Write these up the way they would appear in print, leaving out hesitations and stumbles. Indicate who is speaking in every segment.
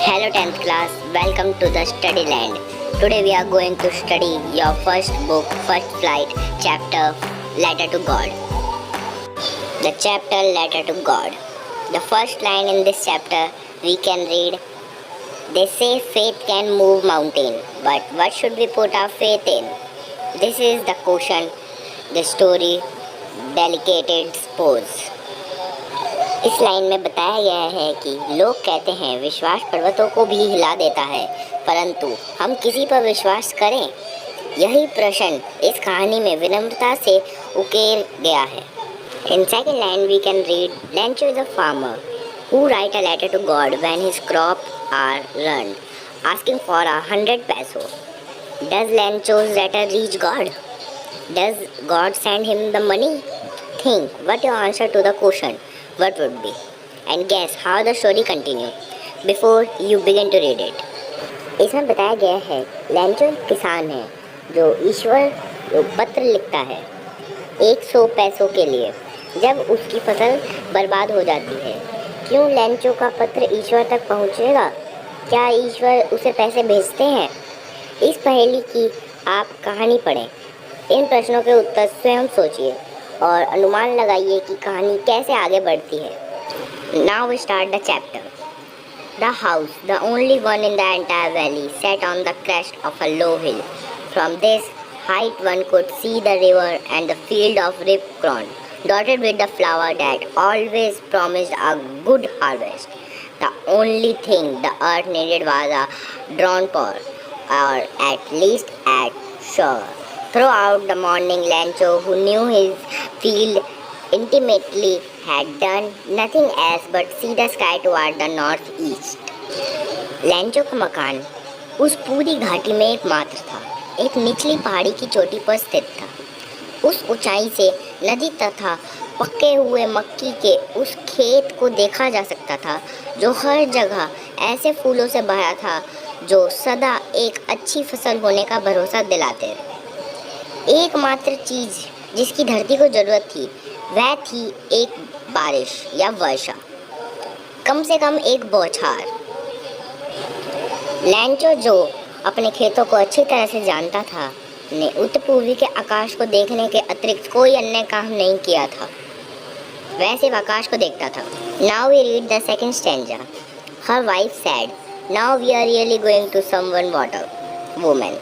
Speaker 1: Hello 10th class, welcome to the study land. Today we are going to study your first book, First Flight, chapter Letter to God. The chapter Letter to God. The first line in this chapter we can read, they say faith can move mountain, but what should we put our faith in? This is the question the story dedicated pose. इस line में बताया गया है कि लोग कहते हैं विश्वास पर्वतों को भी हिला देता है, परंतु हम किसी पर विश्वास करें? यही प्रश्न इस कहानी में विनम्रता से उकेर गया है. In second line we can read, Lancho is a farmer who write a letter to God when his crop are ruined, asking for 100 peso. Does Lancho's letter reach God? Does God send him the money? Think what your answer to the question what would be, and guess how the story continue before you begin to read it. इसमें बताया गया है लैंचो एक किसान है जो ईश्वर को पत्र लिखता है 100 पैसों के लिए जब उसकी फसल बर्बाद हो जाती है. क्यों लैंचो का पत्र ईश्वर तक पहुंचेगा? क्या ईश्वर उसे पैसे भेजते हैं? इस पहेली की आप कहानी पढ़ें. इन प्रश्नों के उत्तर स्वयं सोचिए और अनुमान लगाइए कि कहानी कैसे आगे बढ़ती है. Now we start the chapter. The house, the only one in the entire valley, sat on the crest of a low hill. From this height one could see the river and the field of ripe corn, dotted with the flower that always promised a good harvest. The only thing the earth needed was a downpour, or at least at shore. Throughout the morning, Lancho, who knew his field intimately, had done nothing else but see the sky toward the northeast. लैंचो का मकान उस पूरी घाटी में एकमात्र था. एक निचली पहाड़ी की चोटी पर स्थित था. उस ऊंचाई से नदी तथा पके हुए मक्की के उस खेत को देखा जा सकता था जो हर जगह ऐसे फूलों से भरा था जो सदा एक अच्छी फसल होने का भरोसा दिलाते थे. एकमात्र चीज़ जिसकी धरती को ज़रूरत थी वह थी एक बारिश या वर्षा, कम से कम एक बौछार. लैंचो जो अपने खेतों को अच्छी तरह से जानता था ने उत्तर पूर्वी के आकाश को देखने के अतिरिक्त कोई अन्य काम नहीं किया था. वह सिर्फ आकाश को देखता था. Now we read the second stanza. Her wife said, now we are really going to someone water woman.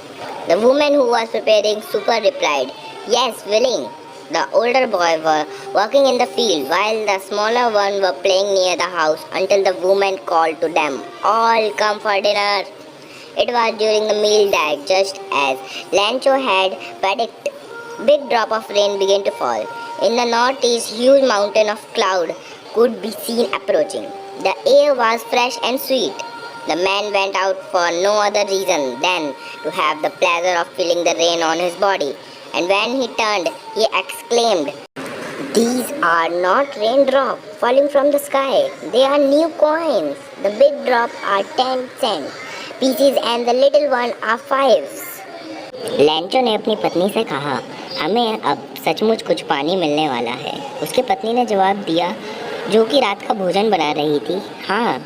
Speaker 1: The woman who was preparing supper replied, yes, willing. The older boy were working in the field while the smaller one were playing near the house until the woman called to them, all come for dinner. It was during the meal that, just as Lancho had predicted, big drop of rain began to fall. In the northeast, huge mountain of cloud could be seen approaching. The air was fresh and sweet. The man went out for no other reason than to have the pleasure of feeling the rain on his body. And when he turned, he exclaimed, these are not raindrops falling from the sky. They are new coins. The big drop are 10 cent pieces and the little one are 5s. लैंचो ने अपनी पत्नी से कहा, हमें अब सचमुच कुछ पानी मिलने वाला है. उसकी पत्नी ने जवाब दिया, जो कि रात का भोजन बना रही थी, हाँ,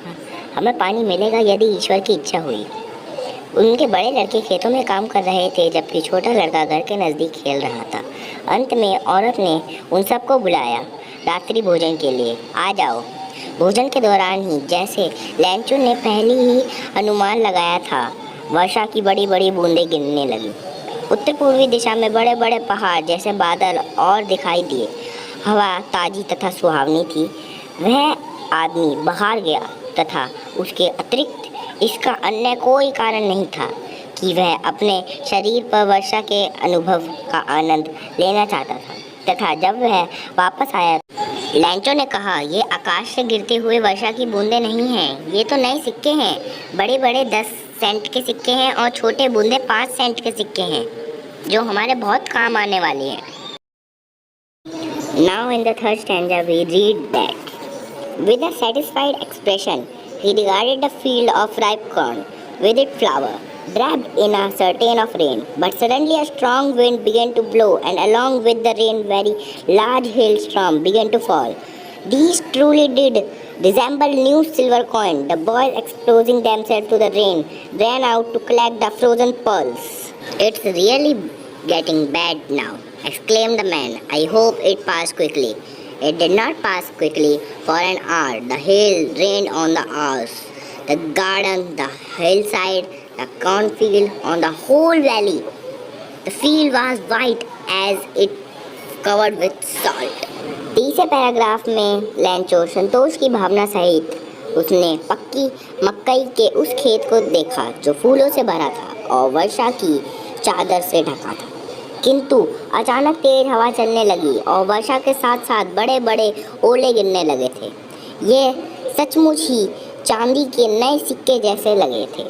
Speaker 1: हमें पानी मिलेगा यदि ईश्वर की इच्छा हुई. उनके बड़े लड़के खेतों में काम कर रहे थे जबकि छोटा लड़का घर के नज़दीक खेल रहा था. अंत में औरत ने उन सबको बुलाया रात्रि भोजन के लिए. आ जाओ. भोजन के दौरान ही जैसे लैंचो ने पहले ही अनुमान लगाया था, वर्षा की बड़ी बड़ी बूंदें गिरने लगी. उत्तर पूर्वी दिशा में बड़े बड़े पहाड़ जैसे बादल और दिखाई दिए. हवा ताज़ी तथा सुहावनी थी. वह आदमी बाहर गया तथा उसके अतिरिक्त इसका अन्य कोई कारण नहीं था कि वह अपने शरीर पर वर्षा के अनुभव का आनंद लेना चाहता था. तथा जब वह वापस आया, लैंचो ने कहा, ये आकाश से गिरते हुए वर्षा की बूंदें नहीं हैं, ये तो नए सिक्के हैं. बड़े बड़े 10 सेंट के सिक्के हैं और छोटे बूंदे 5 सेंट के सिक्के हैं जो हमारे बहुत काम आने वाली हैं. Now in the third stanza we read that with a satisfied expression, he regarded the field of ripe corn with its flower, draped in a curtain of rain. But suddenly a strong wind began to blow, and along with the rain, very large hailstorm began to fall. These truly did resembled new silver coin. The boys, exposing themselves to the rain, ran out to collect the frozen pearls. It's really getting bad now, exclaimed the man. I hope it passed quickly. It did not pass quickly. For an hour, the hail rained on the house, the garden, the hillside, the cornfield, on the whole valley. The field was white as it covered with salt. तीसरे paragraph में लैंचो संतोष की भावना सहित उसने पक्की मकई के उस खेत को देखा जो फूलों से भरा था और वर्षा की चादर से ढका था। किंतु अचानक तेज हवा चलने लगी और वर्षा के साथ साथ बड़े बड़े ओले गिरने लगे थे। ये सचमुच ही चांदी के नए सिक्के जैसे लगे थे।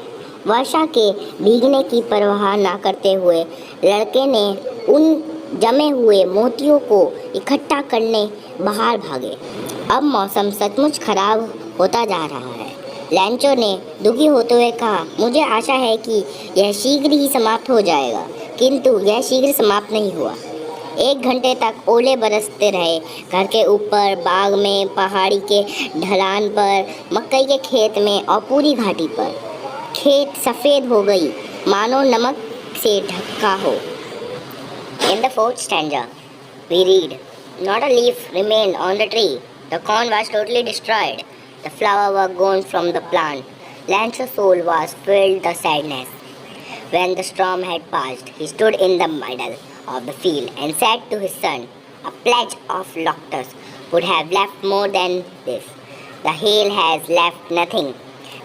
Speaker 1: वर्षा के भीगने की परवाह ना करते हुए लड़के ने उन जमे हुए मोतियों को इकट्ठा करने बाहर भागे। अब मौसम सचमुच खराब होता जा रहा है, लैंचो ने दुखी होते हुए कहा। मुझे आशा है कि यह शीघ्र ही समाप्त हो जाएगा, किंतु यह शीघ्र समाप्त नहीं हुआ। 1 घंटे तक ओले बरसते रहे। घर के ऊपर, बाग में, पहाड़ी के ढलान पर, मकई के खेत में और पूरी घाटी पर। खेत सफ़ेद हो गई मानो नमक से ढका हो। In the 4th stanza, we read, not a leaf remained on the tree. The corn was totally destroyed. The flower were gone from the plant. Lancho's soul was filled with sadness. When the storm had passed, he stood in the middle of the field and said to his son, a pledge of locusts would have left more than this. The hail has left nothing.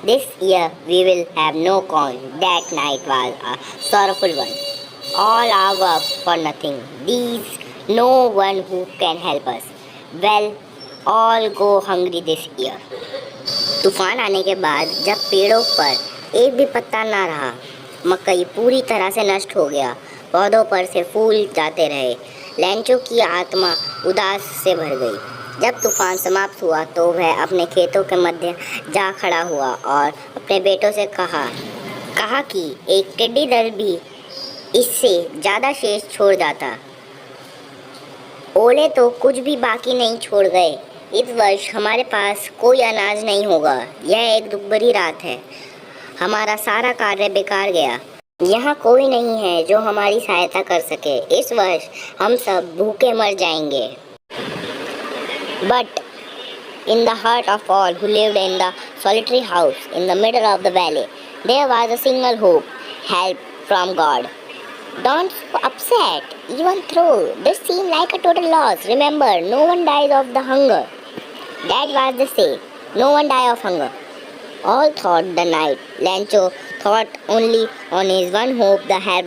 Speaker 1: This year we will have no corn. That night was a sorrowful one. All our work for nothing. These no one who can help us. Well, all go hungry this year. तूफान आने के बाद जब पेड़ों पर एक भी पत्ता ना रहा, मकई पूरी तरह से नष्ट हो गया, पौधों पर से फूल जाते रहे, लैंचो की आत्मा उदास से भर गई। जब तूफान समाप्त हुआ तो वह अपने खेतों के मध्य जा खड़ा हुआ और अपने बेटों से कहा कि एक टिड्डी दल भी इससे ज़्यादा शेष छोड़ जाता। ओले तो कुछ भी बाकी नहीं छोड़ गए। इस वर्ष हमारे पास कोई अनाज नहीं होगा। यह एक दुखभरी रात है। हमारा सारा कार्य बेकार गया। यहाँ कोई नहीं है जो हमारी सहायता कर सके। इस वर्ष हम सब भूखे मर जाएंगे। But in the heart of all who lived in the solitary house in the middle of the valley, there was a single hope, help from God. Don't be upset, even though this seemed like a total loss. Remember, no one dies of the hunger. That was the say. No one died of hunger. All thought the night. Lancho thought only on his one hope, the help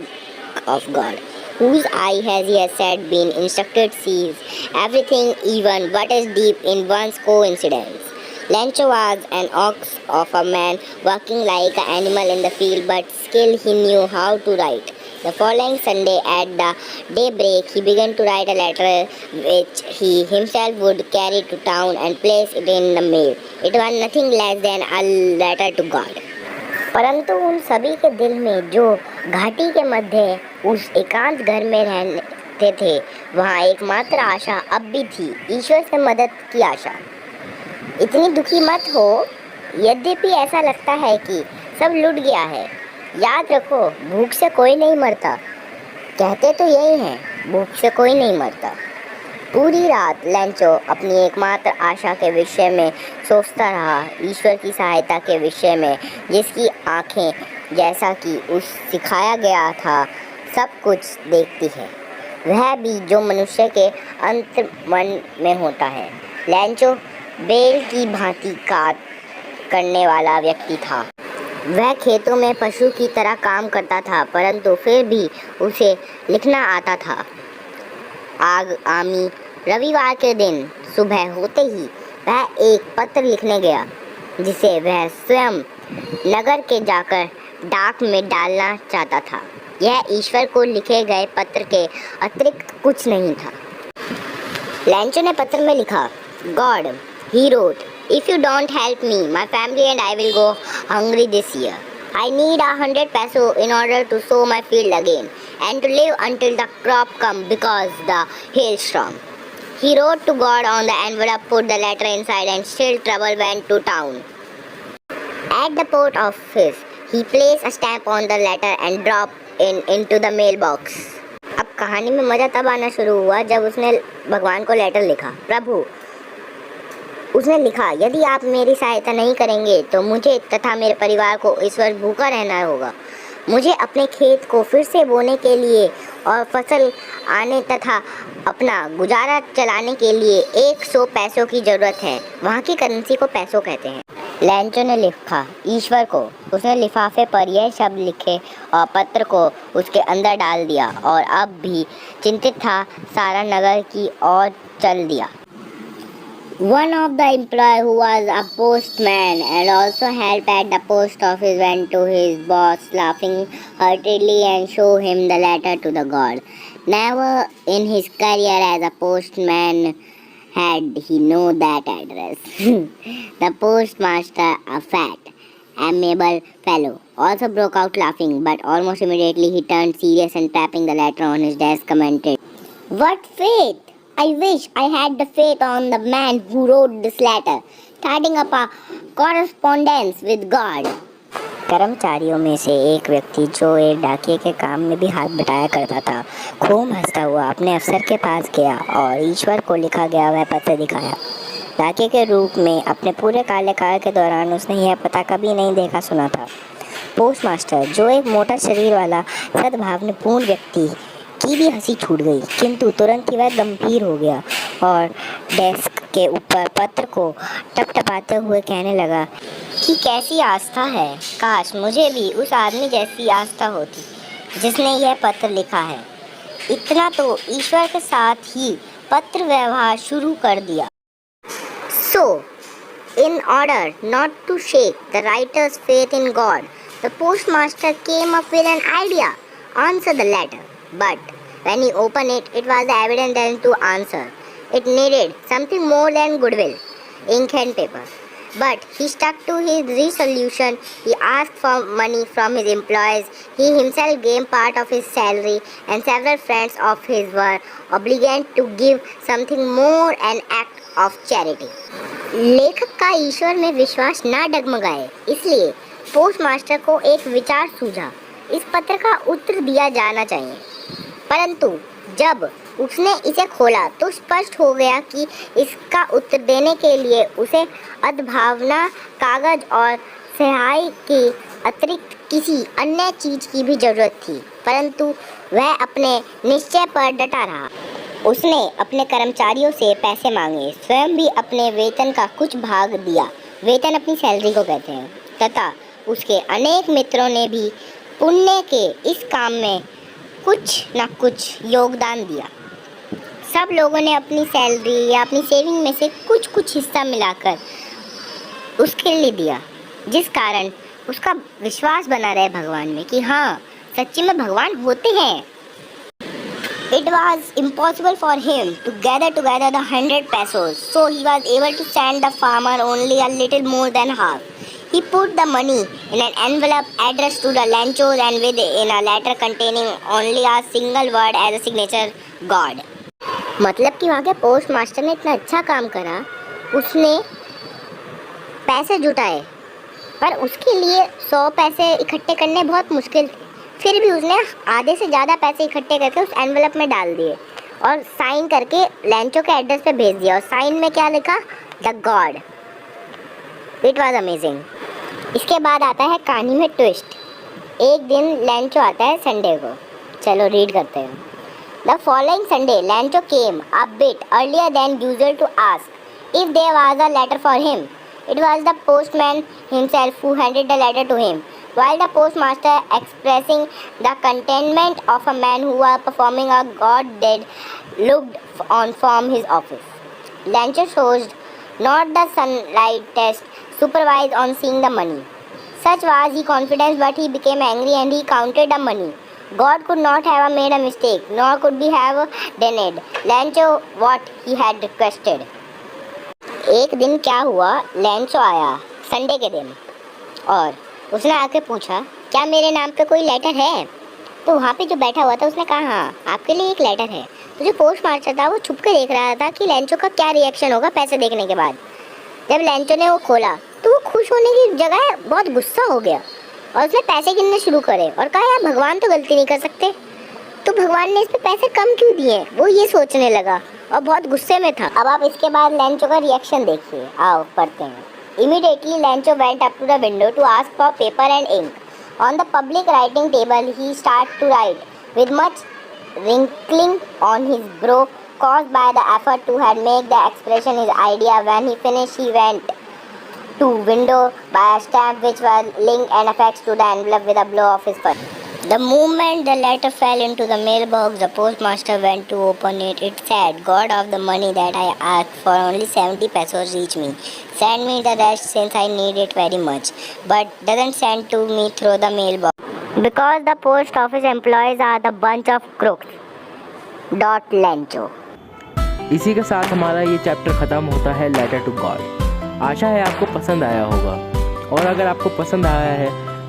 Speaker 1: of God, whose eye, as he has said, been instructed sees everything, even what is deep in one's coincidence. Lancho was an ox of a man working like an animal in the field, but still he knew how to write. The following Sunday at the daybreak, he began to write a letter which he himself would carry to town and place it in the mail. It was nothing less than a letter to God. परंतु उन सभी के दिल में जो घाटी के मध्य उस एकांत घर में रहते थे, वहाँ एकमात्र आशा अब भी थी, ईश्वर से मदद की आशा। इतनी दुखी मत हो, यद्यपि ऐसा लगता है कि सब लुट गया है। याद रखो, भूख से कोई नहीं मरता। कहते तो यही हैं, भूख से कोई नहीं मरता। पूरी रात लैंचो अपनी एकमात्र आशा के विषय में सोचता रहा, ईश्वर की सहायता के विषय में, जिसकी आँखें, जैसा कि उस सिखाया गया था, सब कुछ देखती है, वह भी जो मनुष्य के अंतर्मन में होता है। लैंचो बेल की भांति कार्य करने वाला व्यक्ति था। वह खेतों में पशु की तरह काम करता था, परंतु फिर भी उसे लिखना आता था। आगामी रविवार के दिन सुबह होते ही वह एक पत्र लिखने गया, जिसे वह स्वयं नगर के जाकर डाक में डालना चाहता था। यह ईश्वर को लिखे गए पत्र के अतिरिक्त कुछ नहीं था। लैंचो ने पत्र में लिखा, God, he wrote, if you don't help me, my family and I will go hungry this year. I need 100 peso in order to sow my field again and to live until the crop come because the hailstorm. He wrote to God on the envelope, put the letter inside, and still trouble went to town. At the post office, he placed a stamp on the letter and dropped it into the mailbox. अब कहानी में मज़ा तब आना शुरू हुआ जब उसने भगवान को लेटर लिखा। प्रभु, उसने लिखा, यदि आप मेरी सहायता नहीं करेंगे तो मुझे तथा मेरे परिवार को इस वर्ष भूखा रहना होगा। मुझे अपने खेत को फिर से बोने के लिए और फसल आने तथा अपना गुजारा चलाने के लिए 100 पैसों की ज़रूरत है। वहाँ की करेंसी को पैसों कहते हैं। लैंचो ने लिखा ईश्वर को। उसने लिफाफे पर यह शब्द लिखे और पत्र को उसके अंदर डाल दिया और अब भी चिंतित था सारा नगर की ओर चल दिया। One of the employees who was a postman and also helped at the post office went to his boss laughing heartily and showed him the letter to the God. Never in his career as a postman had he known that address. The postmaster, a fat, amiable fellow, also broke out laughing, but almost immediately he turned serious and tapping the letter on his desk commented, "What faith! I wish I had the faith on the man who wrote this letter, starting up a correspondence with God." कर्मचारियों में से एक व्यक्ति जो एक डाकिये के काम में भी हाथ बटाया करता था, खूब हंसता हुआ अपने अफसर के पास गया और ईश्वर को लिखा गया वह पत्र दिखाया। डाकिये के रूप में अपने पूरे कार्यकाल के दौरान उसने यह पता कभी नहीं देखा सुना था। पोस्टमास्टर, जो एक मोटा शरीर वाला सद्भावनापूर्ण व्यक्ति, की भी हंसी छूट गई, किंतु तुरंत ही वह गंभीर हो गया और डेस्क के ऊपर पत्र को टपटपाते हुए कहने लगा कि कैसी आस्था है, काश मुझे भी उस आदमी जैसी आस्था होती जिसने यह पत्र लिखा है। इतना तो ईश्वर के साथ ही पत्र व्यवहार शुरू कर दिया। So, in order not to shake the writer's faith in God, the postmaster came up with an idea, answer the letter. But when he opened it, it was evident then to answer. It needed something more than goodwill, ink and paper. But he stuck to his resolution. He asked for money from his employees. He himself gave part of his salary, and several friends of his were obligated to give something more, an act of charity. लेखक का ईश्वर में विश्वास ना डगमगाए, इसलिए postmaster को एक विचार सूझा। इस पत्र का उत्तर दिया जाना चाहिए। परंतु जब उसने इसे खोला तो स्पष्ट हो गया कि इसका उत्तर देने के लिए उसे अद्भावना, कागज और स्याही के अतिरिक्त किसी अन्य चीज की भी जरूरत थी। परंतु वह अपने निश्चय पर डटा रहा। उसने अपने कर्मचारियों से पैसे मांगे, स्वयं भी अपने वेतन का कुछ भाग दिया, वेतन अपनी सैलरी को कहते हैं, तथा उसके अनेक मित्रों ने भी पुण्य के इस काम में कुछ न कुछ योगदान दिया। सब लोगों ने अपनी सैलरी या अपनी सेविंग में से कुछ हिस्सा मिलाकर उसके लिए दिया, जिस कारण उसका विश्वास बना रहे भगवान में कि हाँ, सच्ची में भगवान होते हैं। It was impossible for him to gather together the 100 pesos, so he was able to send the farmer only a little more than half. He put the money in an envelope addressed to the Lanchos and in a letter containing only a single word as a signature, God. मतलब कि वहाँ के post master ने इतना अच्छा काम करा, उसने पैसे जुटाए, पर उसके लिए 100 पैसे इकट्ठे करने बहुत मुश्किल थे। फिर भी उसने आधे से ज़्यादा पैसे इकट्ठे करके उस एनवेलप में डाल दिए और साइन करके लैंचो के एड्रेस पे भेज दिया। और साइन में क्या लिखा? The God. It was amazing. इसके बाद आता है कहानी में ट्विस्ट। एक दिन लैंचो आता है संडे को। चलो रीड करते हैं। The following Sunday Lencho came a bit earlier than usual to ask if there was a letter for him. It was the postman himself who handed the letter to him, while the postmaster, expressing the contentment of a man who was performing a god deed, looked on from his office. Lancho chose not the slightest surprise on seeing the money. Such was his confidence, but he became angry and he counted the money. God could not have made a mistake, nor could he have denied Lancho what he had requested. एक दिन क्या हुआ, लैंचो आया Sunday के दिन और उसने आके पूछा क्या मेरे नाम पे कोई लेटर है। तो वहाँ पे जो बैठा हुआ था उसने कहा हाँ आपके लिए एक लेटर है। तो जो पोस्ट मास्टर था वो छुप के देख रहा था कि लेंचो का क्या रिएक्शन होगा पैसे देखने के बाद। जब लेंचो ने वो खोला तो वो खुश होने की जगह बहुत गुस्सा हो गया और उसने पैसे गिनने शुरू करे और कहा यार भगवान तो गलती नहीं कर सकते, तो भगवान ने इस पे पैसे कम क्यों दिए, वो ये सोचने लगा और बहुत गुस्से में था। अब आप इसके बाद लेंचो का रिएक्शन देखिए, आओ पढ़ते हैं। Immediately Lencho went up to the window to ask for paper and ink. On the public writing table he started to write with much wrinkling on his brow caused by the effort to had make the expression his idea. When he finished he went to window by a stamp which was linked and affixed to the envelope with a blow of his foot. The moment the letter fell into the mailbox, the postmaster went to open it. It said, God of the money that I asked for, only 70 pesos reach me. Send me the rest since I need it very much. But doesn't send to me through the mailbox. Because the post office employees are the bunch of crooks. Dot Lencho.
Speaker 2: इसी के साथ हमारा ये chapter ख़त्म होता है letter to God. आशा है आपको पसंद आया होगा, और अगर आपको पसंद आया है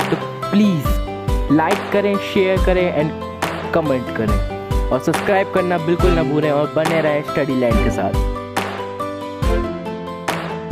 Speaker 2: तो प्लीज़ लाइक करें, शेयर करें एंड कमेंट करें, और सब्सक्राइब करना बिल्कुल ना भूलें, और बने रहें स्टडी लैंड के साथ।